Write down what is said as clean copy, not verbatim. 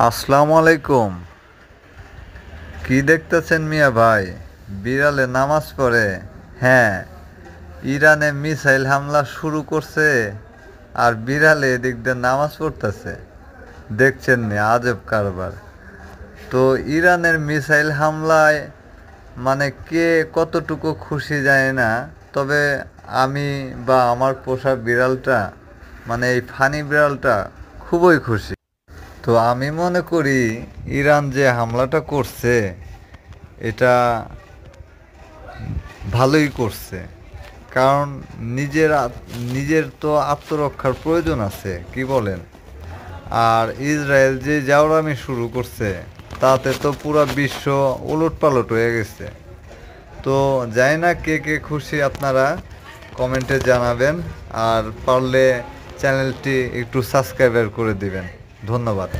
আসসালামু আলাইকুম। কি দেখতেছেন মিয়া ভাই? বিড়ালে নামাজ পড়ে? হ্যাঁ, ইরানে মিসাইল হামলা শুরু করছে আর বিড়ালে এদিক দিয়ে নামাজ পড়তেছে। দেখছেন নি আজব কারবার। তো ইরানের মিসাইল হামলায় মানে কে কতটুকু খুশি যায় না, তবে আমি বা আমার পোষা বিড়ালটা মানে এই ফানি বিড়ালটা খুবই খুশি। তো আমি মনে করি ইরান যে হামলাটা করছে এটা ভালোই করছে, কারণ নিজের তো আত্মরক্ষার প্রয়োজন আছে, কি বলেন? আর ইসরায়েল যে জাউরামি শুরু করছে তাতে তো পুরো বিশ্ব উলটপালট হয়ে গেছে। তো জানি না কে কে খুশি, আপনারা কমেন্টে জানাবেন। আর পারলে চ্যানেলটি একটু সাবস্ক্রাইব করে দিবেন। ধন্যবাদ।